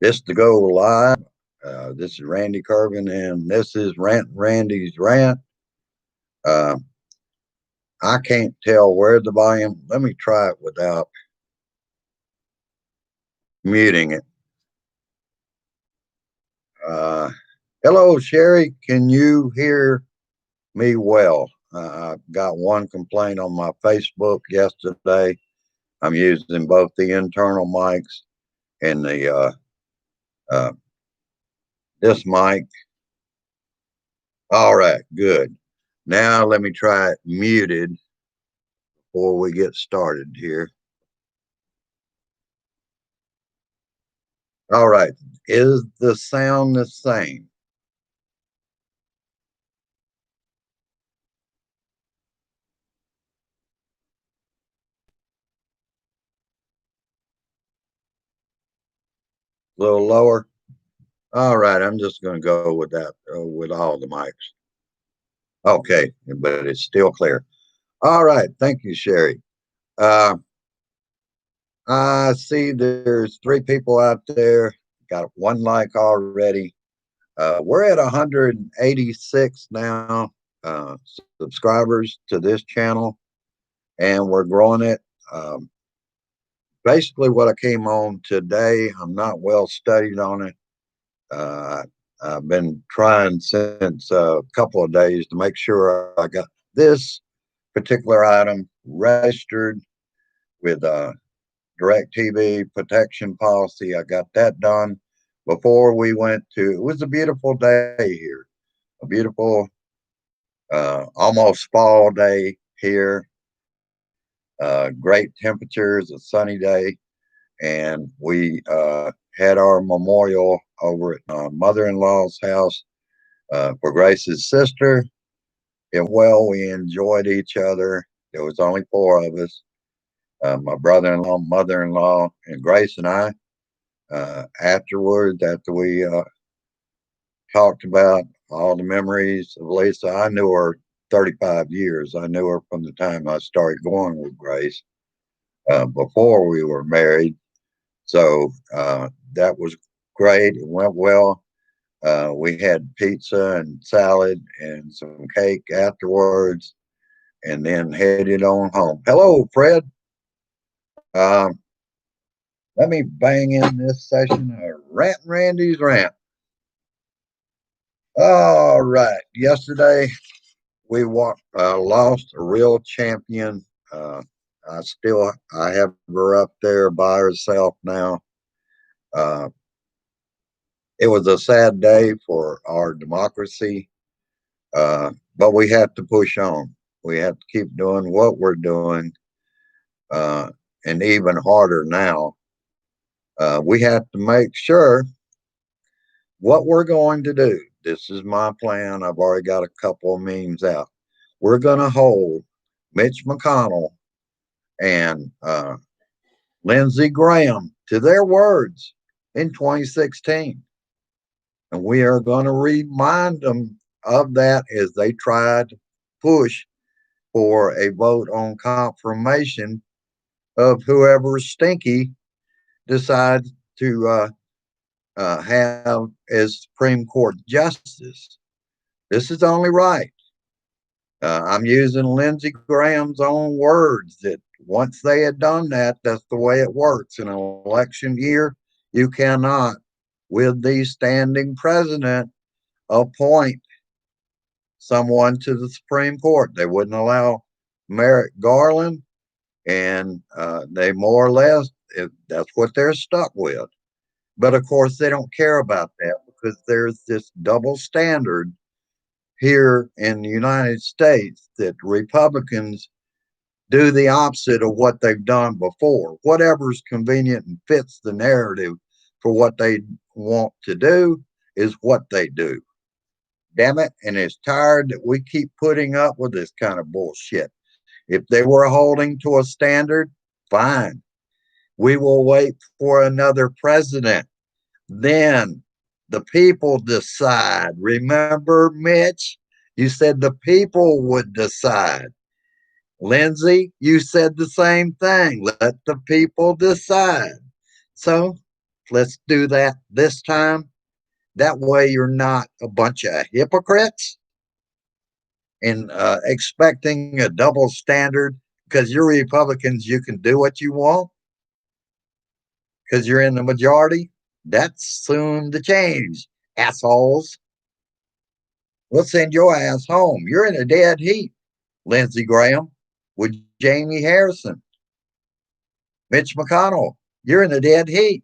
This to go live. This is Randy Kirvin, and this is Randy's Rant. Uh, I can't tell where the volume. Let me try it without muting it. Uh, Hello, Sherry. Can you hear me well? I got one complaint on my Facebook yesterday. I'm using both the internal mics and the uh, this mic. All right, good. Now let me try it muted before we get started here. All right. Is the sound the same? A little lower? All right. I'm just going to go with that, with all the mics. Okay. But it's still clear. All right. Thank you, Sherry. Uh, I see there's three people out there. Got one like already. We're at 186 now subscribers to this channel, and we're growing it. Um, Basically, what I came on today, I'm not well studied on it. Uh, I've been trying since a couple of days to make sure I got this particular item registered with direct TV protection policy. I got that done before we went to, it was a beautiful day here, a beautiful, almost fall day here, great temperatures, a sunny day. And we had our memorial over at mother-in-law's house for Grace's sister. And well, we enjoyed each other. There was only four of us: my brother-in-law, mother-in-law, and Grace and I. Afterwards, after we talked about all the memories of Lisa, I knew her 35 years. I knew her from the time I started going with Grace before we were married. So that was great. It went well. We had pizza and salad and some cake afterwards, and then headed on home. Hello, Fred. Um, Let me bang in this session of Rant Randy's Rant. All right. Yesterday lost a real champion. Uh, I have her up there by herself now. Uh, it was a sad day for our democracy. But we have to push on. We have to keep doing what we're doing, uh, and even harder now. We have to make sure what we're going to do. This is my plan. I've already got a couple of memes out. We're going to hold Mitch McConnell and Lindsey Graham to their words in 2016. And we are going to remind them of that as they try to push for a vote on confirmation of whoever Stinky decides to have as Supreme Court justice. This is only right. I'm using Lindsey Graham's own words that once they had done that, that's the way it works. In an election year, you cannot, with the standing president, appoint someone to the Supreme Court. They wouldn't allow Merrick Garland, and they more or less, that's what they're stuck with. But of course, they don't care about that because there's this double standard here in the United States that Republicans do the opposite of what they've done before. Whatever's convenient and fits the narrative for what they want to do is what they do. Damn it. And it's tired that we keep putting up with this kind of bullshit. If they were holding to a standard, fine. We will wait for another president. Then the people decide. Remember, Mitch? You said the people would decide. Lindsay, you said the same thing. Let the people decide. So let's do that this time. That way you're not a bunch of hypocrites and expecting a double standard because you're Republicans. You can do what you want because you're in the majority. That's soon to change, assholes. We'll send your ass home. You're in a dead heat, Lindsey Graham, with Jamie Harrison. Mitch McConnell, you're in a dead heat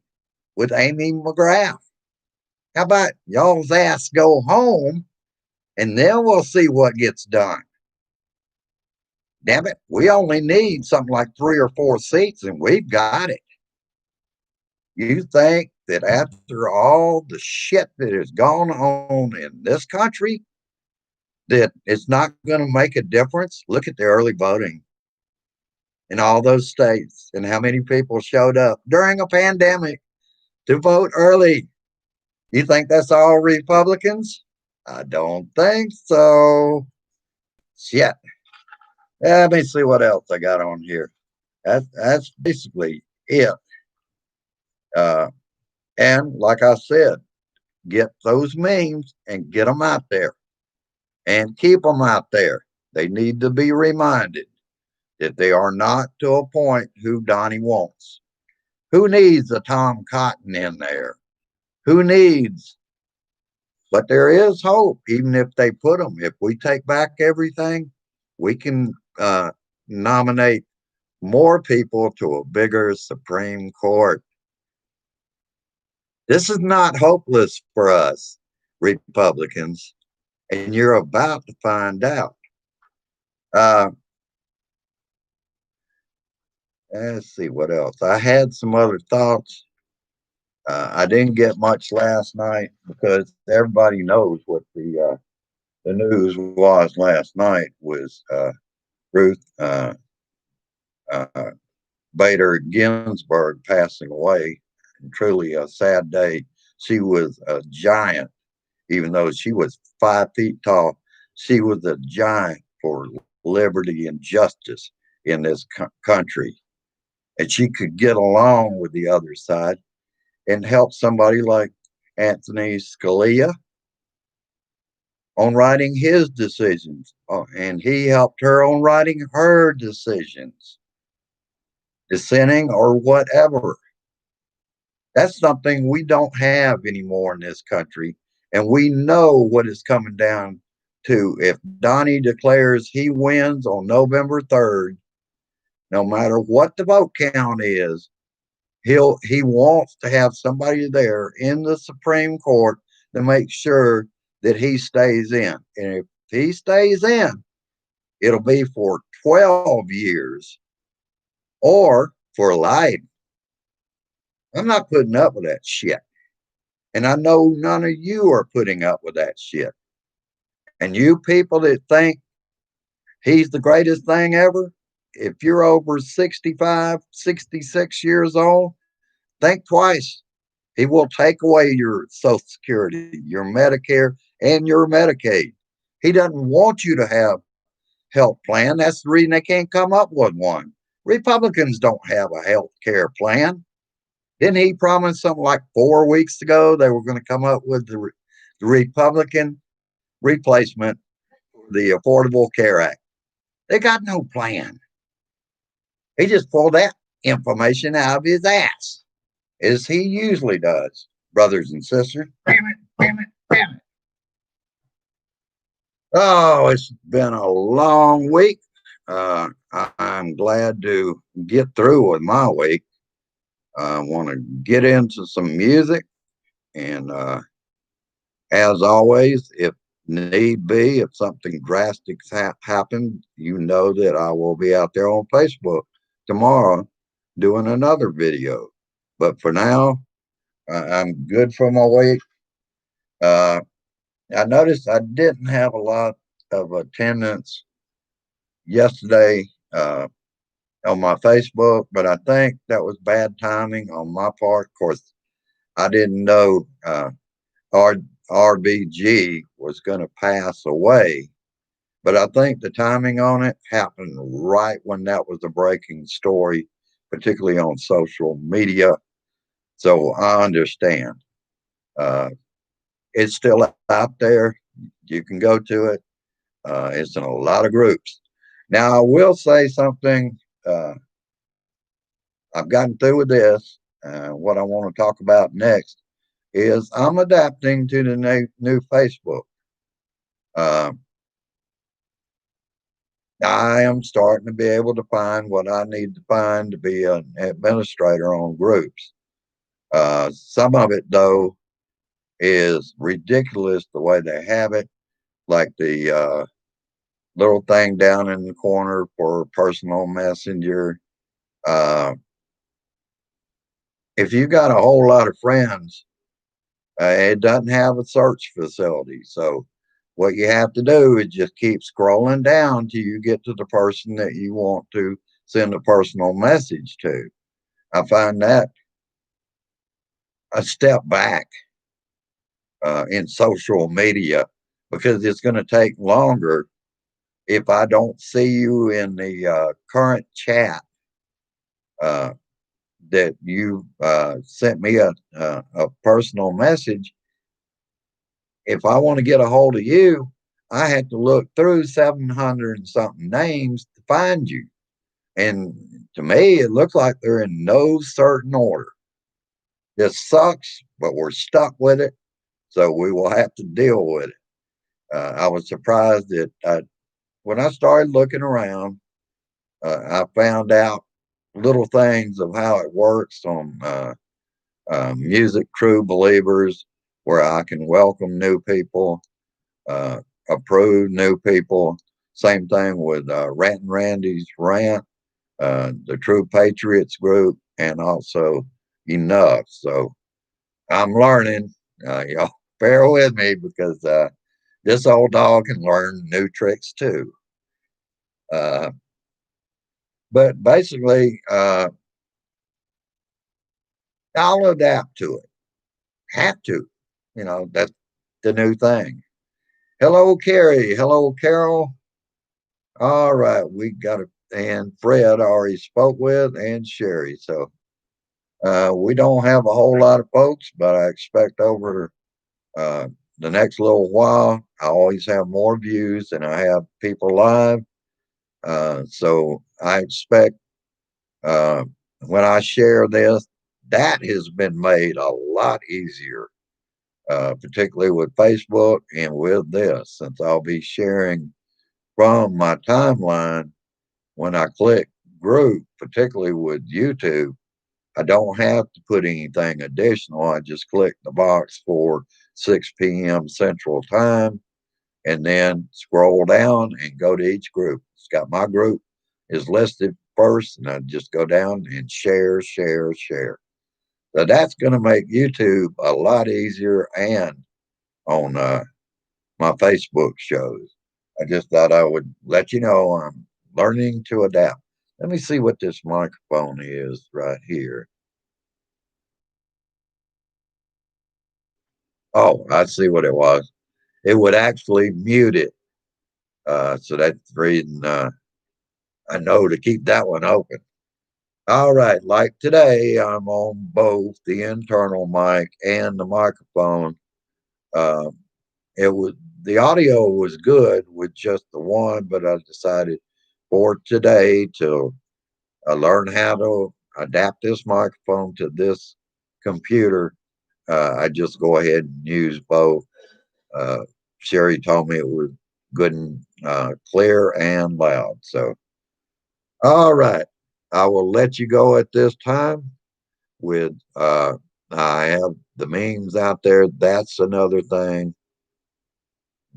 with Amy McGrath. How about y'all's ass go home and then we'll see what gets done? Damn it, we only need something like 3 or 4 seats and we've got it. You think that after all the shit that has gone on in this country, that it's not going to make a difference? Look at the early voting in all those states and how many people showed up during a pandemic to vote early. You think that's all Republicans? I don't think so. Shit. Let me see what else I got on here. That's basically it. Uh, and like I said, get those memes and get them out there and keep them out there. They need to be reminded that they are not to appoint who Donnie wants. Who needs a Tom Cotton in there? Who needs? But there is hope, even if they put them. If we take back everything, we can nominate more people to a bigger Supreme Court. This is not hopeless for us, Republicans, and you're about to find out. Uh, let's see what else. I had some other thoughts. I didn't get much last night because everybody knows what the news was last night was Ruth uh, Bader Ginsburg passing away. And truly a sad day. She was a giant, even though she was 5 feet tall. She was a giant for liberty and justice in this country. And she could get along with the other side and help somebody like Anthony Scalia on writing his decisions. And he helped her on writing her decisions, dissenting or whatever. That's something we don't have anymore in this country. And we know what is coming down to. If Donnie declares he wins on November 3rd, no matter what the vote count is, he wants to have somebody there in the Supreme Court to make sure that he stays in. And if he stays in, it'll be for 12 years or for life. I'm not putting up with that shit. And I know none of you are putting up with that shit. And you people that think he's the greatest thing ever, if you're over 65, 66 years old, think twice. He will take away your Social Security, your Medicare, and your Medicaid. He doesn't want you to have health plan. That's the reason they can't come up with one. Republicans don't have a health care plan. Didn't he promise something like 4 weeks ago they were going to come up with the Republican replacement for the Affordable Care Act? They got no plan. He just pulled that information out of his ass, as he usually does, brothers and sisters. Damn it, damn it, damn it. Oh, it's been a long week. I'm glad to get through with my week. I want to get into some music. And as always, if need be, if something drastic happened, you know that I will be out there on Facebook tomorrow doing another video. But for now, I'm good for my week. Uh, I noticed I didn't have a lot of attendance yesterday on my Facebook, but I think that was bad timing on my part. Of course, I didn't know RBG was going to pass away, but I think the timing on it happened right when that was a breaking story, particularly on social media. So I understand. Uh, it's still out there. You can go to it. It's in a lot of groups. Now, I will say something. Uh, I've gotten through with this. What I want to talk about next is I'm adapting to the new Facebook. Uh, I am starting to be able to find what I need to find to be an administrator on groups. Some of it, though, is ridiculous the way they have it, like the little thing down in the corner for personal messenger. Uh, if you got a whole lot of friends, it doesn't have a search facility. So what you have to do is just keep scrolling down till you get to the person that you want to send a personal message to. I find that a step back in social media because it's going to take longer if I don't see you in the current chat uh, that you sent me a personal message. If I want to get a hold of you, I had to look through 700 and something names to find you. And to me, it looks like they're in no certain order. This sucks, but we're stuck with it. So we will have to deal with it. I was surprised that when I started looking around, I found out little things of how it works on music crew believers, where I can welcome new people, uh, approve new people. Same thing with Rant and Randy's Rant, the True Patriots group, and also Enough. So I'm learning. Y'all bear with me because this old dog can learn new tricks too. Uh, but basically, I'll adapt to it. Have to. That's the new thing. Hello, Carrie. Hello, Carol. All right, we got it. And Fred already spoke with, and Sherry. So we don't have a whole lot of folks, but I expect over uh, the next little while, I always have more views than I have people live. So I expect uh, when I share this, that has been made a lot easier, particularly with Facebook and with this, since I'll be sharing from my timeline when I click group, particularly with YouTube. I don't have to put anything additional. I just click the box for 6 p.m. Central Time and then scroll down and go to each group. It's got my group is listed first, and I just go down and share, share, share. So that's going to make YouTube a lot easier and on my Facebook shows. I just thought I would let you know I'm learning to adapt. Let me see what this microphone is right here. Oh, I see what it was. It would actually mute it. So that's the reason I know to keep that one open. All right, like today, I'm on both the internal mic and the microphone. Uh, it was the audio was good with just the one, but I decided for today to learn how to adapt this microphone to this computer. I just go ahead and use both. Uh, Sherry told me it was good and clear and loud. So, all right, I will let you go at this time. With I have the memes out there. That's another thing.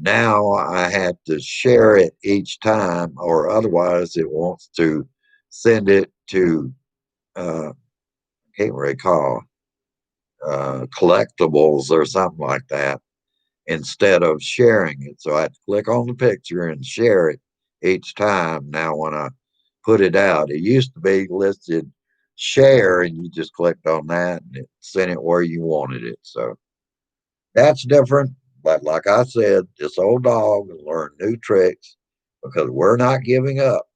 Now I have to share it each time, or otherwise it wants to send it to can't recall collectibles or something like that instead of sharing it. So I have to click on the picture and share it each time. Now, when I put it out, it used to be listed share, and you just clicked on that and it sent it where you wanted it. So that's different. But like I said, this old dog will learn new tricks because we're not giving up.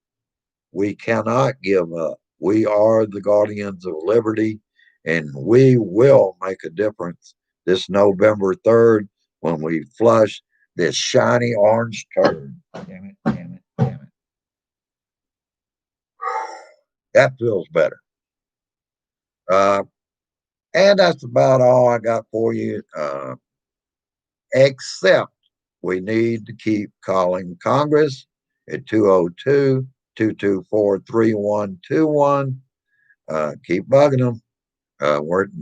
We cannot give up. We are the guardians of liberty, and we will make a difference this November 3rd when we flush this shiny orange turd. Damn it, damn it, damn it. That feels better. Uh, and that's about all I got for you, except we need to keep calling Congress at 202 224 3121. Keep bugging them.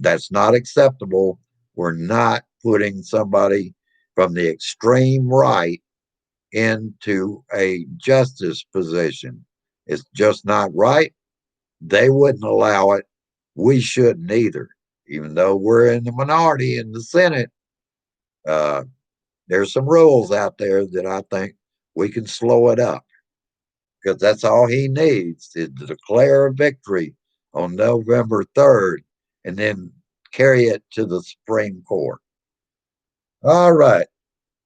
That's not acceptable. We're not putting somebody from the extreme right into a justice position. It's just not right. They wouldn't allow it. We shouldn't either. Even though we're in the minority in the Senate, uh, there's some rules out there that I think we can slow it up, because that's all he needs is to declare a victory on November 3rd and then carry it to the Supreme Court. All right.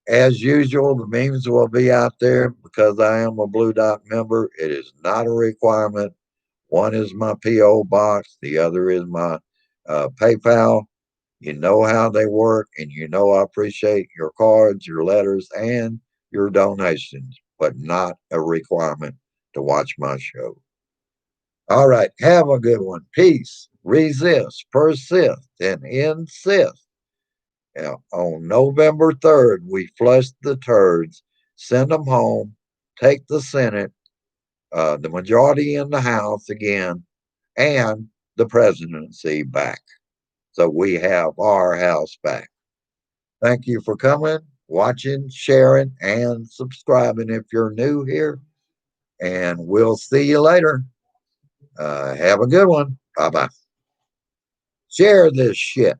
As usual, the memes will be out there because I am a Blue Dot member. It is not a requirement. One is my P.O. box, the other is my PayPal. You know how they work, and you know I appreciate your cards, your letters, and your donations, but not a requirement to watch my show. All right, have a good one. Peace, resist, persist, and insist. Now, on November 3rd, we flush the turds, send them home, take the Senate, the majority in the House again, and the presidency back. So we have our House back. Thank you for coming, watching, sharing, and subscribing if you're new here. And we'll see you later. Have a good one. Bye bye. Share this shit.